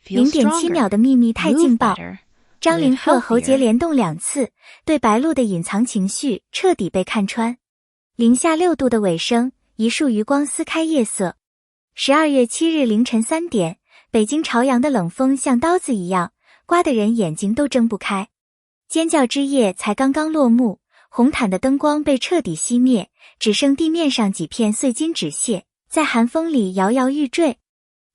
0.7秒的秘密太劲爆，张凌赫喉结连动2次，对白鹿的隐藏情绪彻底被看穿。零下6度的尾声，一束余光撕开夜色。12月7日凌晨3点，北京朝阳的冷风像刀子一样，刮得人眼睛都睁不开。尖叫之夜才刚刚落幕，红毯的灯光被彻底熄灭，只剩地面上几片碎金纸屑，在寒风里摇摇欲坠。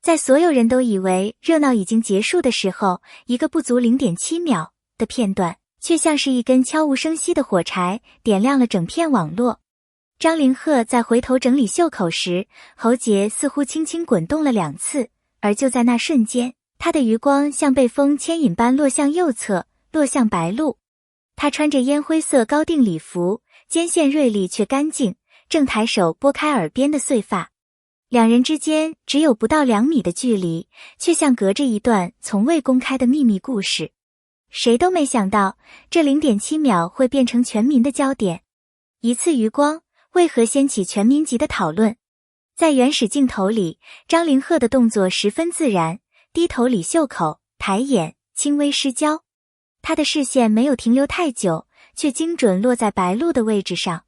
在所有人都以为热闹已经结束的时候，一个不足 0.7秒的片段，却像是一根悄无声息的火柴，点亮了整片网络。张凌赫在回头整理袖口时，喉结似乎轻轻滚动了2次，而就在那瞬间，他的余光像被风牵引般落向右侧，落向白鹿。他穿着烟灰色高定礼服，肩线锐利却干净，正抬手拨开耳边的碎发。两人之间只有不到2米的距离，却像隔着一段从未公开的秘密故事。谁都没想到，这 0.7秒会变成全民的焦点。一次余光，为何掀起全民级的讨论？在原始镜头里，张凌赫的动作十分自然，低头理袖口，抬眼，轻微失焦。他的视线没有停留太久，却精准落在白鹿的位置上。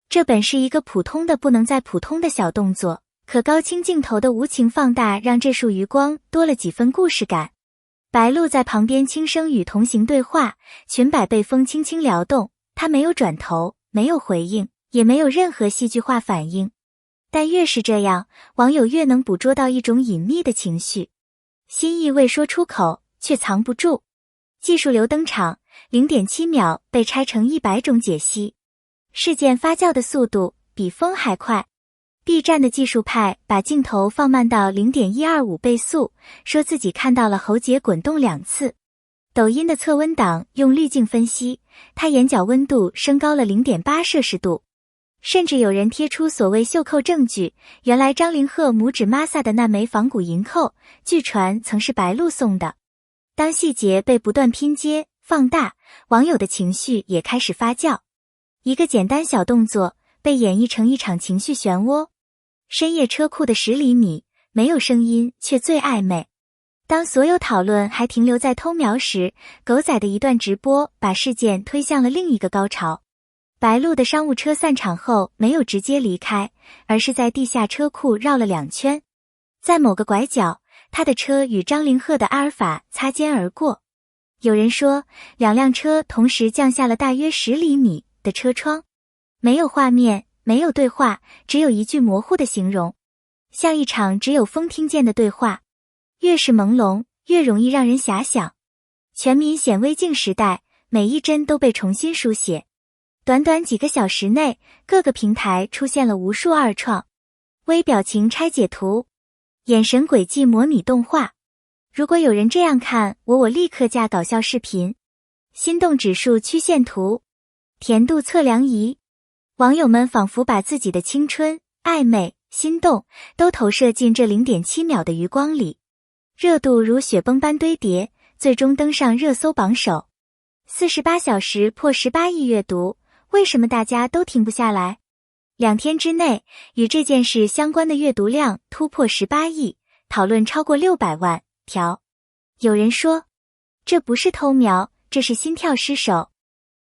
这本是一个普通的不能再普通的小动作，可高清镜头的无情放大让这束余光多了几分故事感。白鹿在旁边轻声与同行对话，裙摆被风轻轻撩动，他没有转头，没有回应，也没有任何戏剧化反应。但越是这样，网友越能捕捉到一种隐秘的情绪，心意未说出口，却藏不住。技术流登场， 0.7秒被拆成100种解析。事件发酵的速度比风还快。B 站的技术派把镜头放慢到 0.125 倍速，说自己看到了喉结滚动2次。抖音的测温档用滤镜分析，他眼角温度升高了 0.8摄氏度。甚至有人贴出所谓袖扣证据，原来张凌赫拇指玛萨的那枚仿古银扣，据传曾是白鹿送的。当细节被不断拼接、放大，网友的情绪也开始发酵。一个简单小动作被演绎成一场情绪漩涡。深夜车库的10厘米，没有声音却最暧昧。当所有讨论还停留在偷瞄时，狗仔的一段直播把事件推向了另一个高潮。白鹿的商务车散场后没有直接离开，而是在地下车库绕了2圈。在某个拐角，他的车与张凌赫的阿尔法擦肩而过。有人说，2辆车同时降下了大约10厘米的车窗。没有画面，没有对话，只有一句模糊的形容，像一场只有风听见的对话。越是朦胧，越容易让人遐想。全民显微镜时代，每一帧都被重新书写。短短几个小时内，各个平台出现了无数二创。微表情拆解图，眼神轨迹模拟动画。如果有人这样看我立刻架搞笑视频。心动指数曲线图，甜度测量仪。网友们仿佛把自己的青春、暧昧、心动都投射进这 0.7秒的余光里。热度如雪崩般堆叠，最终登上热搜榜首。48小时破18亿阅读，为什么大家都停不下来？2天之内，与这件事相关的阅读量突破18亿，讨论超过600万条。有人说，这不是偷瞄，这是心跳失守。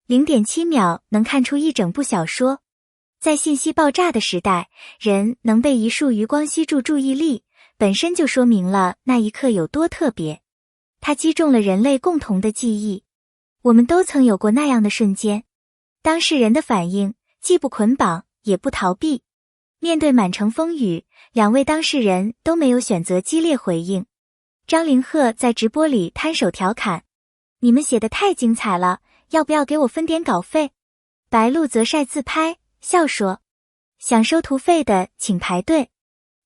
0.7秒能看出一整部小说。在信息爆炸的时代，人能被一束余光吸住注意力，本身就说明了那一刻有多特别。它击中了人类共同的记忆。我们都曾有过那样的瞬间。当事人的反应既不捆绑，也不逃避。面对满城风雨，2位当事人都没有选择激烈回应。张凌赫在直播里摊手调侃：“你们写得太精彩了，要不要给我分点稿费？”白鹿则晒自拍，笑说：“想收图费的请排队。”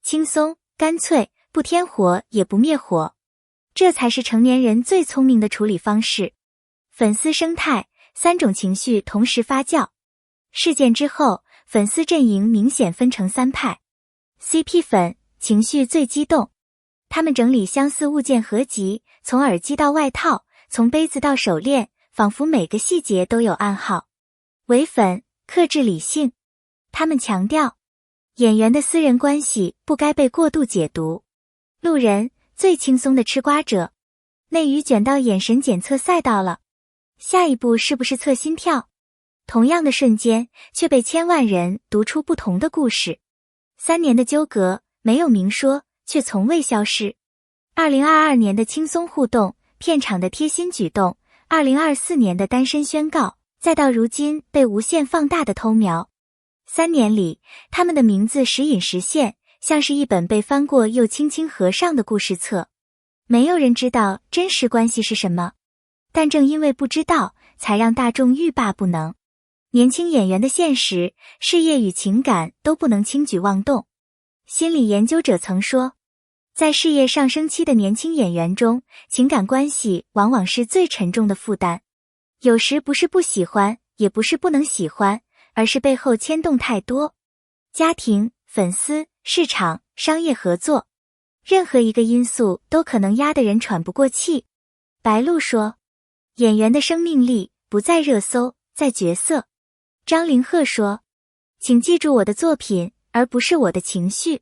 轻松、干脆，不添火也不灭火。这才是成年人最聪明的处理方式。粉丝生态，3种情绪同时发酵。事件之后，粉丝阵营明显分成3派。CP 粉情绪最激动，他们整理相似物件合集，从耳机到外套，从杯子到手链，仿佛每个细节都有暗号。伪粉克制理性，他们强调演员的私人关系不该被过度解读。路人最轻松的吃瓜者，内娱卷到眼神检测赛道了，下一步是不是测心跳？同样的瞬间，却被千万人读出不同的故事。3年的纠葛，没有明说，却从未消失。2022年的轻松互动，片场的贴心举动，2024年的单身宣告，再到如今被无限放大的偷瞄。3年里，他们的名字时隐时现，像是一本被翻过又轻轻合上的故事册。没有人知道真实关系是什么，但正因为不知道，才让大众欲罢不能。年轻演员的现实，事业与情感都不能轻举妄动。心理研究者曾说，在事业上升期的年轻演员中，情感关系往往是最沉重的负担。有时不是不喜欢，也不是不能喜欢，而是背后牵动太多。家庭、粉丝、市场、商业合作，任何一个因素都可能压得人喘不过气。白鹿说，演员的生命力不在热搜，在角色。张凌赫说，请记住我的作品，而不是我的情绪。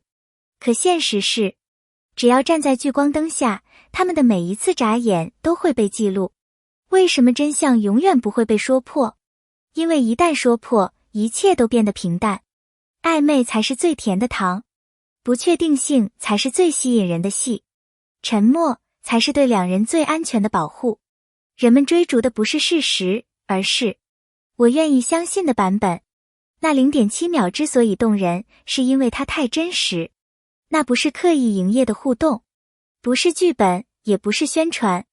可现实是，只要站在聚光灯下，他们的每一次眨眼都会被记录。为什么真相永远不会被说破？因为一旦说破，一切都变得平淡。暧昧才是最甜的糖，不确定性才是最吸引人的戏，沉默才是对两人最安全的保护。人们追逐的不是事实，而是我愿意相信的版本。那 0.7 秒之所以动人，是因为它太真实。那不是刻意营业的互动，不是剧本，也不是宣传，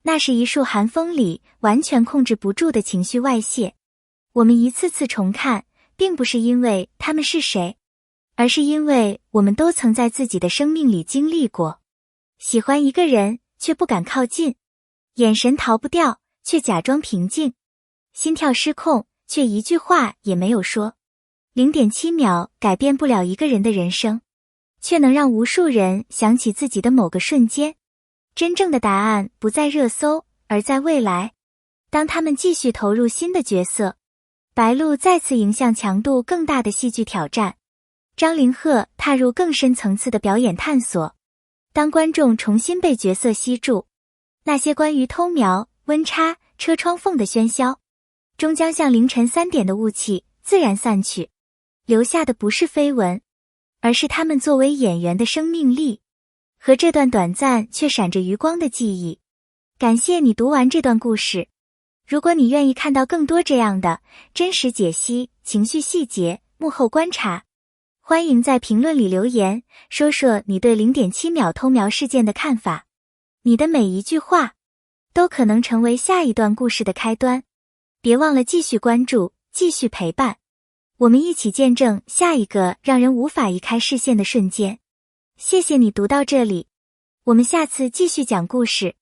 那是一束寒风里完全控制不住的情绪外泄。我们一次次重看，并不是因为他们是谁，而是因为我们都曾在自己的生命里经历过。喜欢一个人，却不敢靠近，眼神逃不掉，却假装平静，心跳失控，却一句话也没有说。0.7 秒改变不了一个人的人生，却能让无数人想起自己的某个瞬间。真正的答案不在热搜，而在未来。当他们继续投入新的角色，白鹿再次迎向强度更大的戏剧挑战，张凌赫踏入更深层次的表演探索。当观众重新被角色吸住，那些关于偷瞄、温差、车窗缝的喧嚣，终将像凌晨3点的雾气自然散去，留下的不是绯闻，而是他们作为演员的生命力和这段短暂却闪着余光的记忆。感谢你读完这段故事。如果你愿意看到更多这样的真实解析、情绪细节、幕后观察，欢迎在评论里留言，说说你对 0.7 秒偷瞄事件的看法。你的每一句话都可能成为下一段故事的开端。别忘了继续关注，继续陪伴，我们一起见证下一个让人无法移开视线的瞬间。谢谢你读到这里，我们下次继续讲故事。